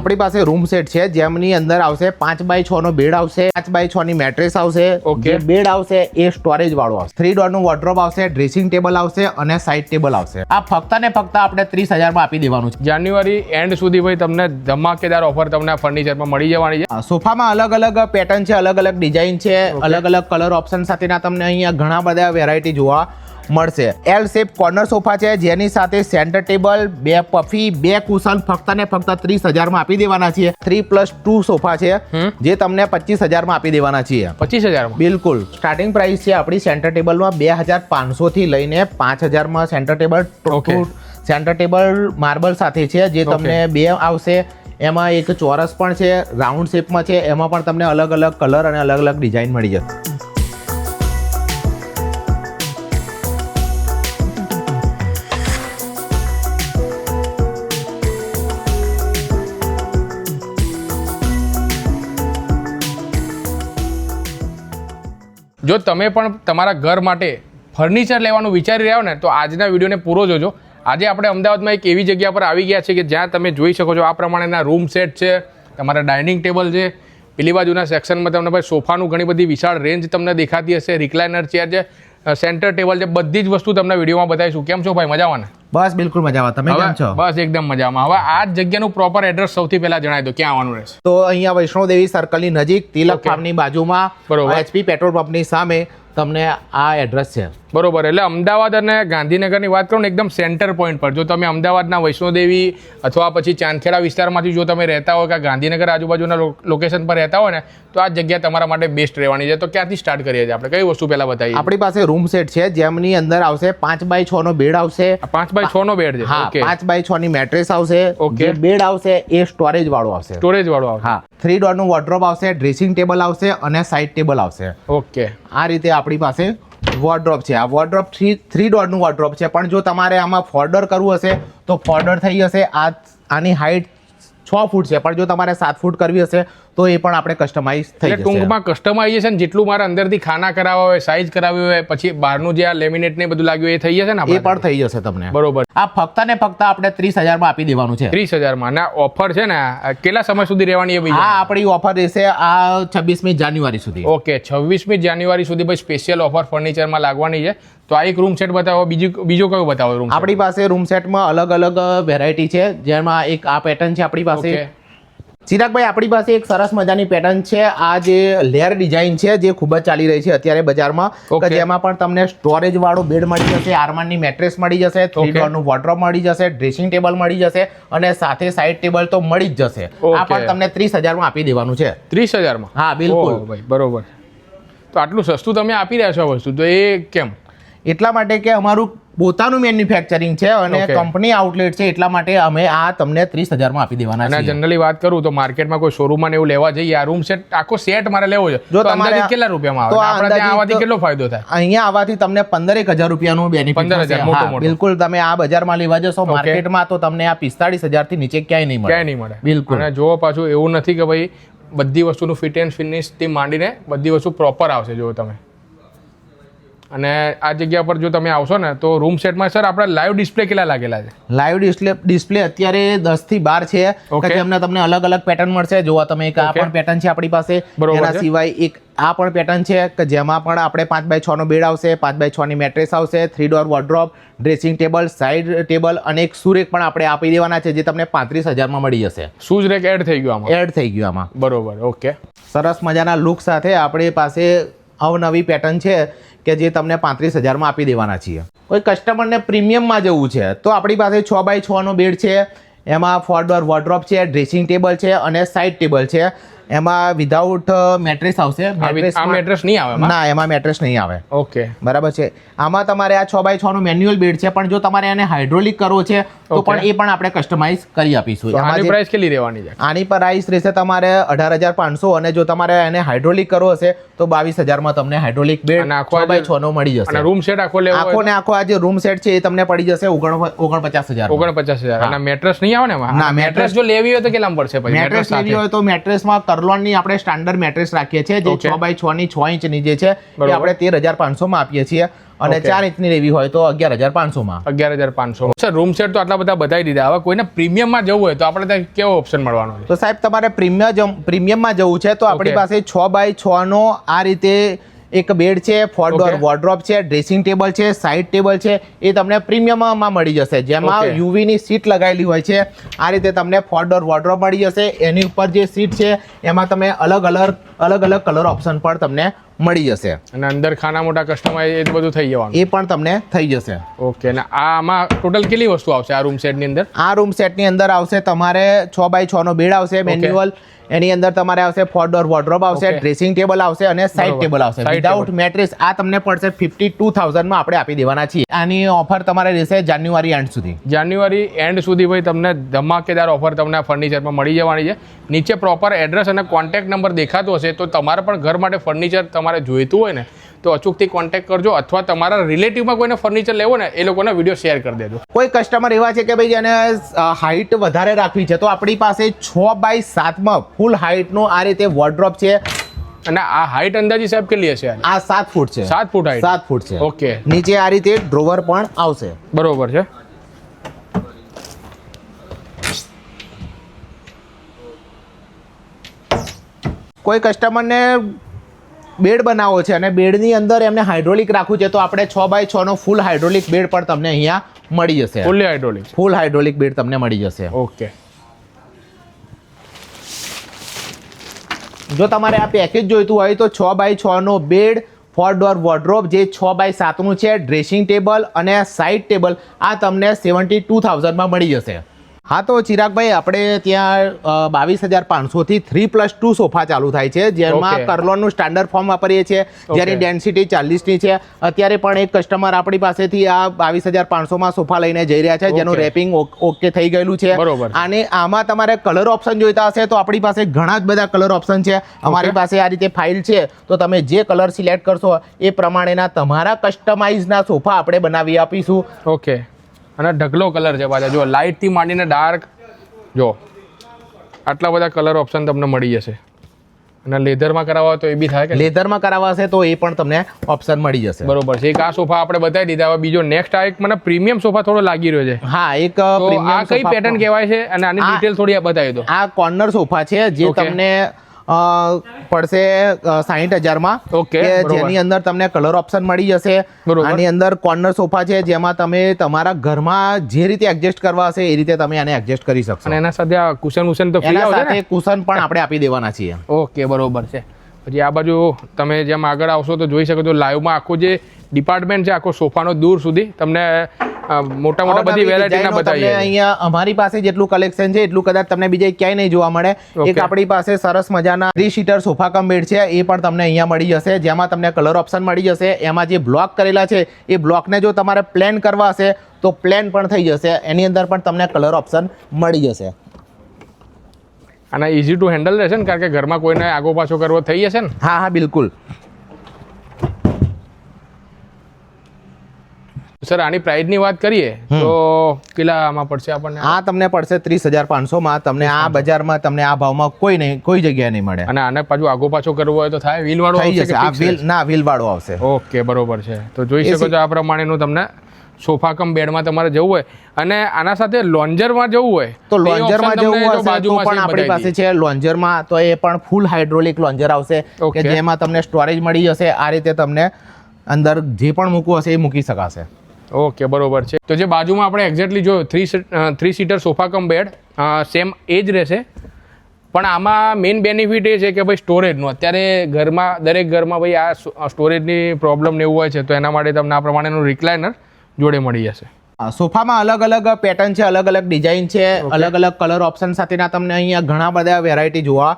આપણી પાસે room set છે જેમની અંદર આવશે 5x6 નો બેડ આવશે, 5x6 ની મેટ્રેસ આવશે. જે બેડ આવશે એ સ્ટોરેજ વાળો આવશે. 3 ડોર નું વોર્ડરોબ આવશે, ડ્રેસિંગ ટેબલ આવશે અને સાઇડ ટેબલ આવશે. આ ફક્ત ને ફક્ત આપણે 30,000 માં આપી દેવાનું છે. જાન્યુઆરી એન્ડ સુધી ભાઈ તમને ધમાકેદાર ઓફર તમને આ ફર્નિચરમાં મળી જવાની છે. સોફામાં અલગ અલગ પેટર્ન છે, અલગ અલગ ડિઝાઇન છે, અલગ અલગ કલર ઓપ્શન સાથેના તમને અહીંયા ઘણા બધા વેરાયટી જોવા મળશે. એલ શેપ કોર્નર સોફા છે જેની સાથે સેન્ટર ટેબલ, 2 પફી, 2 કુશન ફક્ત ને ફક્ત 30,000 માં આપી દેવાના છીએ. 3+2 સોફા છે જે તમને 25,000 માં આપી દેવાના છીએ. 25,000 બિલકુલ. સ્ટાર્ટિંગ પ્રાઇસ છે આપણી સેન્ટર ટેબલમાં 2,500 થી લઈને 5,000 માં centre table. Centre table marble સાથે છે જે તમને 2 આવશે. એમાં એક ચોરસ પણ છે, રાઉન્ડ શેપમાં છે, એમાં પણ તમને અલગ અલગ કલર અને અલગ અલગ ડિઝાઇન મળી જશે. જો તમે પણ તમારા ઘર માટે ફર્નિચર લેવાનું વિચારી રહ્યા હો ને તો આજના વિડીયોને પૂરો જોજો. આજે આપણે અમદાવાદમાં એક એવી જગ્યા પર આવી ગયા છે કે જ્યાં તમે જોઈ શકો છો આ પ્રમાણેના રૂમ સેટ છે, તમારા ડાઇનિંગ ટેબલ છે, પેલી બાજુના સેક્શનમાં તમને ભાઈ સોફાનું ઘણી બધી વિશાળ રેન્જ તમને દેખાતી હશે, રિક્લાઇનર ચેર છે, સેન્ટર ટેબલ છે, બધી જ વસ્તુ તમને વિડીયોમાં બતાવીશું. કેમ છો ભાઈ, મજામાં ને? બસ બિલકુલ મજામાં. તમે કેમ છો? બસ એકદમ મજામાં. હવે આ જગ્યાનું પ્રોપર એડ્રેસ સૌથી પહેલા જણાવી દો, ક્યાં આવવાનું રહેશે? તો અહીંયા વૈષ્ણોદેવી સર્કલની નજીક તિલક ફાર્મની બાજુમાં HP પેટ્રોલ પંપની સામે તમને આ એડ્રેસ છે. બરોબર. એટલે અમદાવાદ અને ગાંધીનગરની વાત કરું ને એકદમ સેન્ટર પોઈન્ટ પર. જો તમે અમદાવાદના વૈષ્ણોદેવી અથવા પછી ચાંદખેડા વિસ્તારમાંથી જો તમે રહેતા હોય કે ગાંધીનગર આજુબાજુના લોકેશન પર રહેતા હોય ને તો આ જગ્યા તમારા માટે બેસ્ટ રહેવાની છે. તો ક્યાંથી સ્ટાર્ટ કરીએ છીએ આપણે? કઈ વસ્તુ પહેલા બતાવીએ? આપણી પાસે રૂમ સેટ છે જેમની અંદર આવશે 5x6 નો બેડ આવશે. 5x6 નો બેડ છે. હા, 5x6 ની મેટ્રેસ આવશે. જે બેડ આવશે એ સ્ટોરેજ વાળો આવશે. સ્ટોરેજ વાળો આવશે. હા, 3 ડોર નું વોર્ડરોબ આવશે, ડ્રેસિંગ ટેબલ આવશે અને સાઇડ ટેબલ આવશે. ઓકે. આ રીતે આપણી પાસે વોર્ડરોબ છે. આ વોર્ડરોબ 3 ડોર નું વોર્ડરોબ છે, પણ જો તમારે આમાં 4 ડોર કરવું હશે તો 4 ડોર થઈ જશે. આની હાઈટ 6 ફૂટ છે, પણ જો તમારે 7 ફૂટ કરવી હશે તો એ પણ આપણે કસ્ટમાઇઝ થઈ જશે. ટૂંકમાં કસ્ટમાઇઝેશન જેટલું મારે અંદરથી ખાના કરાવવા હોય, સાઇઝ કરાવી હોય, પછી બહારનું જે આ લેમિનેટ ને બધું લાગ્યું એ થઈ જશે ને? એ પણ થઈ જશે તમને. બરોબર. આ ફક્ત ને ફક્ત આપણે 30,000 માં આપી દેવાનું છે. 30,000 માં. અને ઓફર છે ને કેટલા સમય સુધી રહેવાની છે ભાઈ? આ આપણી ઓફર રહેશે આ 26મી જાન્યુઆરી સુધી. ઓકે, 26મી જાન્યુઆરી સુધી ભાઈ સ્પેશિયલ ઓફર ફર્નિચરમાં લાગવાની છે. તો આ એક રૂમ સેટ બતાવો, બીજો કયો બતાવો રૂમ? આપણી પાસે રૂમ સેટમાં અલગ અલગ વેરાયટી છે જેમાં એક આ પેટર્ન છે આપણી પાસે. ચિરાગભાઈ, આપણી પાસે એક સરસ મજાની પેટર્ન છે. આ જે લેયર ડિઝાઇન છે જે ખૂબ જ ચાલી રહી છે અત્યારે બજારમાં, કે જેમાં પણ તમને સ્ટોરેજ વાળો બેડ મળી જશે, આરમાનની મેટ્રેસ મળી જશે, 3 ડોર નું વોર્ડરોબ મળી જશે, ડ્રેસિંગ ટેબલ મળી જશે અને સાથે સાઇડ ટેબલ તો મળી જ જશે. આ પણ તમને 30,000 માં આપી દેવાનું છે. 30,000 માં? હા બિલકુલ ભાઈ. બરોબર. તો આટલું સસ્તું તમે આપી રહ્યા છો આ વસ્તુ, તો એ કેમ? એટલા માટે કે અમારું પોતાનું મેન્યુફેક્ચરિંગ છે અને કંપની આઉટલેટ છે, એટલા માટે અમે આ તમને 30,000 માં આપી દેવાના છે. અને જનરલી વાત કરું તો માર્કેટમાં કોઈ શોરૂમમાં એવું લેવા જઈએ, આ રૂમ સેટ આખો સેટ મારે લેવો છે, જો તમારે કેટલા રૂપિયામાં આવે? આપણે ત્યાં આવવાથી કેટલો ફાયદો થાય? અહીંયા આવવાથી તમને 15,000 રૂપિયાનું બેનિફિટ. 15,000 બિલકુલ. તમે આ બજારમાં લેવા જશો માર્કેટમાં તો તમને આ 45,000 થી નીચે ક્યાંય નહીં મળે. ક્યાંય નહીં મળે. બિલકુલ. અને જો પાછું એવું નથી કે ભાઈ બધી વસ્તુનું ફિટ એન્ડ ફિનિશ થી માંડીને બધી વસ્તુ પ્રોપર આવશે. જો તમે અને આ જગ્યા પર જો તમે આવશો ને તો રૂમ સેટમાં સર આપણે લાઈવ ડિસ્પ્લે કેટલા લાગેલા છે? લાઈવ ડિસ્પ્લે અત્યારે 10 થી 12 છે કે જેમને તમને અલગ અલગ પેટર્ન મળશે. જોવા તમે એક આ પણ પેટર્ન છે આપણી પાસે. એના સિવાય એક આ પણ પેટર્ન છે કે જેમાં પણ આપણે 5x6 નો બેડ આવશે, 5x6 ની મેટ્રેસ આવશે, 3 door wardrobe, dressing table, side table અને એક સુરેક પણ આપણે આપી દેવાના છે જે તમને 35,000 માં મળી જશે. શૂઝ રેક એડ થઈ ગયું આમાં? એડ થઈ ગયું આમાં. બરોબર. ઓકે. સરસ મજાના લુક સાથે આપણી પાસે અવનવી પેટર્ન છે કે જે તમને 35,000 માં આપી દેવાના છીએ. કોઈ કસ્ટમરને પ્રીમિયમમાં જવું છે તો આપણી પાસે 6x6 નો બેડ છે, એમાં 4 ડોર વોર્ડરોબ છે, ડ્રેસિંગ ટેબલ છે અને સાઇડ ટેબલ છે. એમાં વિધાઉટ મેટ્રેસ આવશે. મેટ્રેસ નહીં આવે? ના, એમાં મેટ્રેસ નહીં આવે. ઓકે, બરાબર છે. આમાં તમારે આ 6x6 નું મેન્યુઅલ બેડ છે, પણ જો તમારે એને હાઇડ્રોલિક કરવો છે તો પણ એ પણ આપણે કસ્ટમાઇઝ કરી આપીશું. આની પ્રાઇસ કેટલી રહેવાની છે? આની પ્રાઇસ રહેશે તમારે 18,500 અને જો તમારે એને હાઇડ્રોલિક કરવો હશે તો 22,000 માં તમને હાઇડ્રોલિક બેડ 6x6 નો મળી જશે. અને રૂમ સેટ આખો લેવો આખો ને આખો આ જે રૂમ સેટ છે એ તમને પડી જશે 49,000. 49,000. અને મેટ્રેસ નહીં આવે ને એમાં? ના, મેટ્રેસ જો લેવી હોય તો કેટલામાં પડશે? મેટ્રેસ લેવી હોય તો મેટ્રેસમાં કર્લોનની આપણે સ્ટાન્ડર્ડ મેટ્રેસ રાખીએ છીએ જે 6x6 ની 6 ઇંચની જે છે એ આપણે 13,500 માં આપીએ છીએ અને 4 ઇંચની લેવી હોય તો 11,500 માં. 11,500. સર રૂમ સેટ તો આટલા બધા બતાવી દીધા. હવે કોઈને પ્રીમિયમમાં જવું હોય તો આપણે ત્યાં કેવો ઓપ્શન મળવાનો છે? તો સાહેબ તમારે પ્રીમિયમમાં જવું છે તો આપણી પાસે 6x6 નો આ રીતે એક બેડ છે, 4 ડોર વોર્ડરોબ છે, ડ્રેસિંગ ટેબલ છે, સાઇડ ટેબલ છે, એ તમને પ્રીમિયમમાં મળી જશે જેમાં યુવી ની સીટ લગાવેલી હોય છે. આ રીતે તમને 4 ડોર વોર્ડરોબ મળી જશે. એની ઉપર જે સીટ છે એમાં તમે અલગ અલગ કલર ઓપ્શન પણ તમને મળી જશે અને અંદર ખાના મોટા કસ્ટમાઇઝ એ બધું થઈ જવાનું, એ પણ તમને થઈ જશે. ઓકે. અને આમાં ટોટલ કેટલી વસ્તુ આવશે આ રૂમ સેટની અંદર? આ રૂમ સેટની અંદર આવશે તમારે 6x6 નો બેડ આવશે મેન્યુઅલ. એની અંદર તમારે આવશે 4 ડોર વોર્ડરોબ આવશે, ડ્રેસિંગ ટેબલ આવશે અને સાઇડ ટેબલ આવશે વિધાઉટ મેટ્રેસ. આ તમને પડશે 52,000 માં આપણે આપી દેવાના છીએ. આની ઓફર તમારે રહેશે જાન્યુઆરી એન્ડ સુધી. જાન્યુઆરી એન્ડ સુધી ભાઈ તમને ધમાકેદાર ઓફર તમને આ ફર્નિચરમાં મળી જવાની છે. નીચે પ્રોપર એડ્રેસ અને કોન્ટેક્ટ નંબર દેખાતો હશે તો તમારે પણ ઘર માટે ફર્નિચર તમારે જોઈતું હોય ને તો અચૂકથી કોન્ટેક્ટ કરજો અથવા તમારા રિલેટિવમાં કોઈને ફર્નિચર લેવો ને એ લોકોને વિડીયો શેર કરી દેજો. કોઈ કસ્ટમર એવા છે કે ભાઈ જેને હાઈટ વધારે રાખવી છે તો આપણી પાસે 6x7 માં ફૂલ હાઈટનો આ રીતે વોર્ડરોબ છે. અને આ હાઈટ અંદાજી સાહેબ કેટલી હશે? આ 7 ફૂટ છે. 7 ફૂટ હાઈટ? 7 ફૂટ છે. ઓકે. નીચે આ રીતે ડ્રોવર પણ આવશે. બરોબર છે. કોઈ કસ્ટમરને બેડ બનાવવો છે અને બેડની અંદર એમને હાઇડ્રોલિક રાખવું છે તો આપણે 6x6 નો ફૂલ હાઇડ્રોલિક બેડ પણ તમને અહીંયા મળી જશે. ફૂલ હાઇડ્રોલિક બેડ તમને મળી જશે. ઓકે. જો તમારે આ પેકેજ જોઈતું હોય તો 6x6 નો બેડ, 4 ડોર વોર્ડરોબ જે 6x7 નું છે, ડ્રેસિંગ ટેબલ અને સાઇડ ટેબલ આ તમને 72,000 માં મળી જશે. હા તો ચિરાગભાઈ આપણે ત્યાં 22,500 થી 3+2 સોફા ચાલુ થાય છે જેમાં કર્લોનનું સ્ટાન્ડર્ડ ફોર્મ વાપરીએ છીએ જેની ડેન્સિટી 40 ની છે. અત્યારે પણ એક કસ્ટમર આપણી પાસેથી આ 22,500 માં સોફા લઈને જઈ રહ્યા છે જેનું રેપિંગ ઓકે થઈ ગયેલું છે. અને આમાં તમારે કલર ઓપ્શન જોઈતા હશે તો આપણી પાસે ઘણા જ બધા કલર ઓપ્શન છે. અમારી પાસે આ રીતે ફાઇલ છે તો તમે જે કલર સિલેક્ટ કરશો એ પ્રમાણેના તમારા કસ્ટમાઇઝના સોફા આપણે બનાવી આપીશું. ઓકે. અને ઢગલો કલર છે પાછા જો લાઇટ થી માંડીને ડાર્ક જો આટલા બધા કલર ઓપ્શન તમને મળી જશે. અને લેધરમાં કરાવવા તો એ બી થાય કે લેધરમાં કરાવવા હશે તો એ પણ તમને ઓપ્શન મળી જશે. બરોબર છે. એક આ સોફા આપણે બતાવી દીધા. હવે બીજો નેક્સ્ટ આ એક મને પ્રીમિયમ સોફા થોડો લાગી રહ્યો છે. હા એક પ્રીમિયમ. આ કઈ પેટર્ન કહેવાય છે અને આની ડિટેલ થોડી આ બતાવી દો. આ કોર્નર સોફા છે જે તમને પડશે 60,000 માં. જેની અંદર તમને કલર ઓપ્શન મળી જશે. આની અંદર કોર્નર સોફા છે જેમાં તમે તમારા ઘરમાં જે રીતે એડજસ્ટ કરવા હશે એ રીતે તમે આને એડજસ્ટ કરી શકશો. અને એના સાથે આ કુશન તો ફ્રી આવશે ને? કુશન પણ આપણે આપી દેવાના છીએ. ઓકે બરોબર છે. પછી આ બાજુ તમે જેમ આગળ આવશો તો જોઈ શકો છો લાઈવમાં આખું જે ડિપાર્ટમેન્ટ છે આખો સોફાનો દૂર સુધી તમને મોટા બધી વેરાયટીના બતાવીએ. અહીંયા અમારી પાસે જેટલું કલેક્શન છે એટલું કદાચ તમને બીજે ક્યાંય નહીં જોવા મળે. એક આપણી પાસે સરસ મજાના 3 સીટર સોફા કમ બેડ છે એ પણ તમને અહીંયા મળી જશે જેમાં તમને કલર ઓપ્શન મળી જશે. એમાં જે બ્લોક કરેલા છે એ બ્લોકને જો તમારે પ્લેન કરવા હશે તો પ્લેન પણ થઈ જશે. એની અંદર પણ તમને કલર ઓપ્શન મળી જશે. અને ઇઝી ટુ હેન્ડલ રહેશે ને કારણ કે ઘરમાં કોઈને આગો પાછો કરવો થઈ જશે ને? હા હા બિલકુલ. સર આની પ્રાઇસની વાત કરીએ તો કેટલા આમાં પડશે આપણને? આ તમને પડશે 30,500 માં. તમને આ બજારમાં તમને આ ભાવમાં કોઈ જગ્યાએ નહીં મળે. અને આને પાછું આગો પાછો કરવો હોય તો થાય? વ્હીલ વાળો થઈ જશે. આ વ્હીલ વાળો આવશે. ઓકે બરોબર છે. તો જોઈ શકો છો આ પ્રમાણેનું તમને સોફા કમ બેડમાં તમારે જવું હોય અને આના સાથે લોન્જરમાં જવું હોય તો લોન્જરમાં જવું હશે તો પણ આપણી પાસે છે. લોન્જરમાં તો એ પણ ફૂલ હાઇડ્રોલિક લોન્જર આવશે કે જેમાં તમને સ્ટોરેજ મળી જશે. આ રીતે તમને અંદર જે પણ મૂકવું હશે એ મૂકી શકાશે. ઓકે બરોબર છે. તો જે બાજુમાં આપણે એક્ઝેક્ટલી જોયું 3 seater sofa cum bed same એ જ રહેશે પણ આમાં મેઇન બેનિફિટ એ છે કે ભાઈ સ્ટોરેજનું અત્યારે ઘરમાં દરેક ઘરમાં ભાઈ આ સ્ટોરેજની પ્રોબ્લેમ ને એવું હોય છે તો એના માટે તમને આ પ્રમાણેનું રિક્લાઇનર જોડે મળી જશે. સોફામાં અલગ અલગ પેટર્ન છે, અલગ અલગ ડિઝાઇન છે, અલગ અલગ કલર ઓપ્શન સાથેના તમને અહીંયા ઘણા બધા વેરાયટી જોવા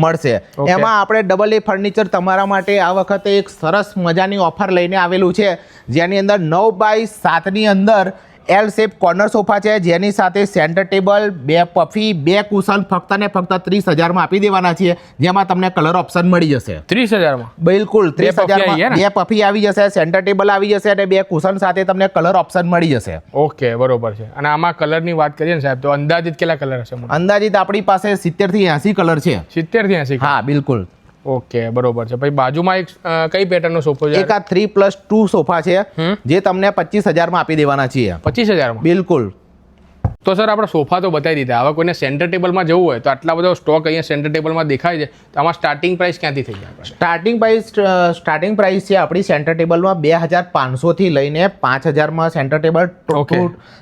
મળશે. એમાં આપણે ડબલ એ ફર્નિચર તમારા માટે આ વખતે એક સરસ મજાની ઓફર લઈને આવેલું છે જેની અંદર 9x7 ની અંદર એલ શેપ કોર્નર સોફા છે, જેની સાથે સેન્ટર ટેબલ, 2 પફી, 2 કુશન ફક્ત ને ફક્ત 30,000 આપી દેવાના છીએ, જેમાં તમને કલર ઓપ્શન મળી જશે 30,000 બિલકુલ 30,000 2 પફી આવી જશે, સેન્ટર ટેબલ આવી જશે અને 2 કુશન સાથે તમને કલર ઓપ્શન મળી જશે. ઓકે બરોબર છે. અને આમાં કલરની વાત કરીએ ને સાહેબ, તો અંદાજિત કેટલા કલર હશે? અંદાજિત આપણી પાસે 70 થી 80 કલર છે. 70 થી 80? હા બિલકુલ. ઓકે બરોબર છે. પછી બાજુમાં એક કઈ પેટર્નનો સોફો છે? એક આ 3+2 સોફા છે, જે તમને 25,000 આપી દેવાના છીએ. 25,000? બિલકુલ. તો સર આપણે સોફા તો બતાવી દીધા, હવે કોઈને સેન્ટર ટેબલમાં જવું હોય તો આટલા બધો સ્ટોક અહીંયા સેન્ટર ટેબલમાં દેખાય છે, તો આમાં સ્ટાર્ટિંગ પ્રાઇસ ક્યાંથી થઈ જાય? સ્ટાર્ટિંગ પ્રાઇસ છે આપણી સેન્ટર ટેબલમાં 2,500 થી લઈને 5,000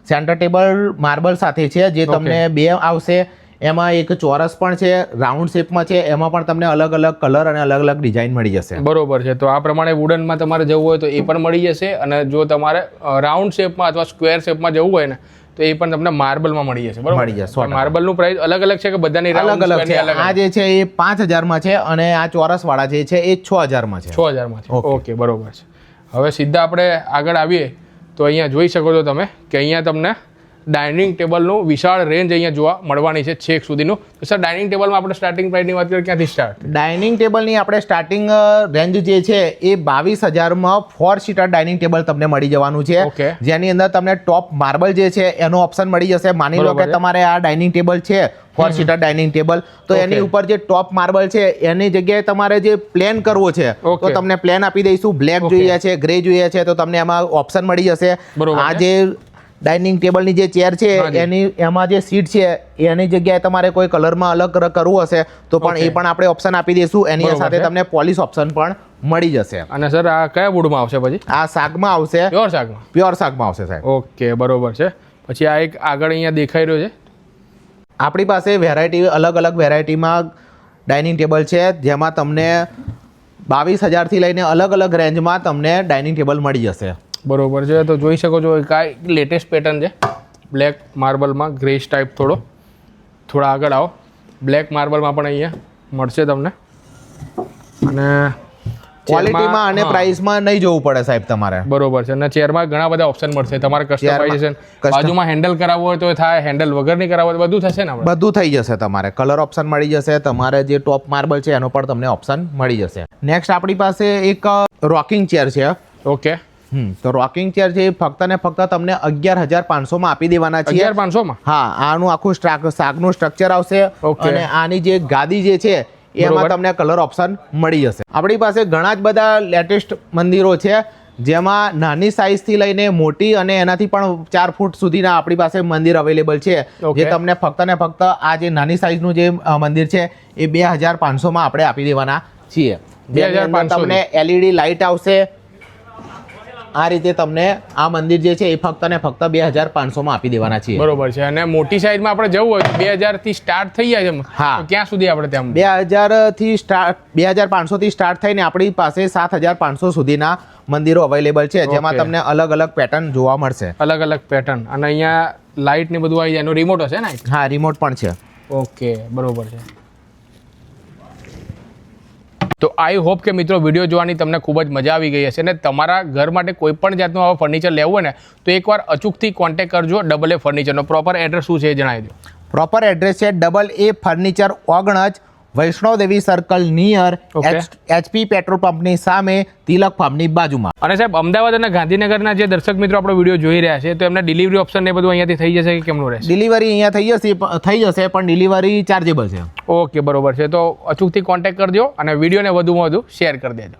સેન્ટર ટેબલ માર્બલ સાથે છે, જે તમને 2 આવશે. એમાં એક ચોરસ પણ છે, રાઉન્ડ શેપમાં છે, એમાં પણ તમને અલગ અલગ કલર અને અલગ અલગ ડિઝાઇન મળી જશે. બરોબર છે. તો આ પ્રમાણે વુડનમાં તમારે જવું હોય તો એ પણ મળી જશે, અને જો તમારે રાઉન્ડ શેપમાં અથવા સ્ક્વેર શેપમાં જવું હોય ને તો એ પણ તમને માર્બલમાં મળી જશે. બરોબર, મળી જશે. માર્બલનું પ્રાઇસ અલગ અલગ છે કે બધાની અલગ અલગ છે? આ જે છે એ 5,000 માં છે અને આ ચોરસ વાળા જે છે એ 6,000 માં છે. 6,000 માં છે. ઓકે બરોબર છે. હવે સીધા આપણે આગળ આવીએ તો અહીંયા જોઈ શકો છો તમે કે અહીંયા તમને ડાઇનિંગ ટેબલનું વિશાળ રેન્જ અહીંયા જોવા મળવાની છે છેક સુધીનું. તો સર ડાઇનિંગ ટેબલમાં આપણે સ્ટાર્ટિંગ પ્રાઇસની વાત કરીએ, ક્યાંથી સ્ટાર્ટ? ડાઇનિંગ ટેબલની આપણે સ્ટાર્ટિંગ રેન્જ જે છે એ 22,000 માં 4 સીટર ડાઇનિંગ ટેબલ તમને મળી જવાનું છે. Okay. જેની અંદર તમને ટોપ માર્બલ જે છે એનો ઓપ્શન મળી જશે. માની લો કે તમારે આ ડાઇનિંગ ટેબલ છે 4 સીટર ડાઇનિંગ ટેબલ, તો એની ઉપર જે ટોપ માર્બલ છે એની જગ્યાએ તમારે જે પ્લેન કરવો છે તો તમને પ્લેન આપી દઈશું. બ્લેક જોઈએ છે, ગ્રે જોઈએ છે, તો તમને એમાં ઓપ્શન મળી જશે. આ જે ડાઇનિંગ ટેબલની જે ચેર છે એમાં જે સીટ છે એની જગ્યાએ તમારે કોઈ કલરમાં અલગ કરવું હશે તો પણ એ પણ આપણે ઓપ્શન આપી દઈશું. એની સાથે તમને પોલિશ ઓપ્શન પણ મળી જશે. અને સર આ કયા વુડમાં આવશે? પછી આ સાગમાં આવશે. પ્યોર સાગમાં આવશે સાહેબ. ઓકે બરોબર છે. પછી આ એક આગળ અહીંયા દેખાઈ રહ્યો છે, આપણી પાસે વેરાયટી અલગ અલગ વેરાયટીમાં ડાઇનિંગ ટેબલ છે, જેમાં તમને 22,000 થી લઈને અલગ અલગ રેન્જમાં તમને ડાઇનિંગ ટેબલ મળી જશે. બરોબર છે. તો જોઈ શકો છો કાંઈ લેટેસ્ટ પેટર્ન છે, બ્લેક માર્બલમાં ગ્રેસ ટાઈપ. થોડા આગળ આવો, બ્લેક માર્બલમાં પણ અહીંયા મળશે તમને. અને ક્વોલિટીમાં અને પ્રાઇસમાં નહીં જોવું પડે સાહેબ તમારે. બરોબર છે. અને ચેરમાં ઘણા બધા ઓપ્શન મળશે. તમારે કસ્ટમાઇઝેશન બાજુમાં હેન્ડલ કરાવવું હોય તો થાય, હેન્ડલ વગર નહીં કરાવવું હોય તો બધું થશે ને? બધું થઈ જશે. તમારે કલર ઓપ્શન મળી જશે, તમારે જે ટોપ માર્બલ છે એનો પણ તમને ઓપ્શન મળી જશે. નેક્સ્ટ આપણી પાસે એક રોકિંગ ચેર છે. ઓકે. તો રોકિંગ ચેર છે ફક્ત ને ફક્ત તમને 11,500 માં આપી દેવાના છે. 11,500 માં? હા, આનું આખું સાગનું સ્ટ્રક્ચર આવશે અને આની જે ગાદી જે છે એમાં તમને કલર ઓપ્શન મળી જશે. આપણી પાસે ઘણા જ બધા લેટેસ્ટ મંદિરો છે, જેમાં નાની સાઇઝથી લઈને મોટી અને એનાથી પણ 4 ફૂટ સુધીના આપણી પાસે મંદિર અવેલેબલ છે, જે તમને ફક્ત ને ફક્ત આ જે નાની સાઇઝનું જે મંદિર છે એ 2,500 માં આપણે આપી દેવાના છીએ. 2,500 તમને LED લાઇટ આવશે. આ રીતે તમને આ મંદિર જે છે એ ફક્ત ને ફક્ત 2,500 માં આપી દેવાના છીએ. બરોબર છે. અને મોટી સાઈઝમાં આપણે જવું હોય તો 2,000 થી સ્ટાર્ટ થઈ જાય છે. હા, ક્યાં સુધી આપણે ત્યાં? 2,500 થી સ્ટાર્ટ થઈને આપણી પાસે 7,500 સુધીના મંદિરો અવેલેબલ છે, જેમાં તમને અલગ અલગ પેટર્ન જોવા મળશે. અલગ અલગ પેટર્ન. અને અહીંયા લાઇટ ને બધું આવી જાય, એનો રિમોટ હશે ને? હા, રિમોટ પણ છે. ઓકે બરોબર છે. તો આઈ હોપ કે મિત્રો વિડીયો જોવાની તમને ખૂબ જ મજા આવી ગઈ હશે, અને તમારા ઘર માટે કોઈ પણ જાતનું આવા ફર્નિચર લેવું હોય ને તો એકવાર અચૂકથી કોન્ટેક્ટ કરજો AA ફર્નિચરનો. પ્રોપર એડ્રેસ શું છે એ જણાવી દો. પ્રોપર એડ્રેસ છે AA furniture, Ognaj, Vaishnodevi circle near HP petrol પંપની સામે, તિલક ફાર્મની બાજુમાં. અને સાહેબ અમદાવાદ અને ગાંધીનગરના જે દર્શક મિત્રો આપણો વિડીયો જોઈ રહ્યા છે તો એમને ડિલિવરી ઓપ્શન ને બધું અહીંયાથી થઈ જશે કે કેમનું રહેશે? ડિલિવરી અહીંયા થઈ જશે પણ ડિલિવરી ચાર્જેબલ છે. ઓકે બરોબર છે. તો અચૂકથી કોન્ટેક્ટ કરજો અને વિડીયોને વધુમાં વધુ શેર કરી દેજો.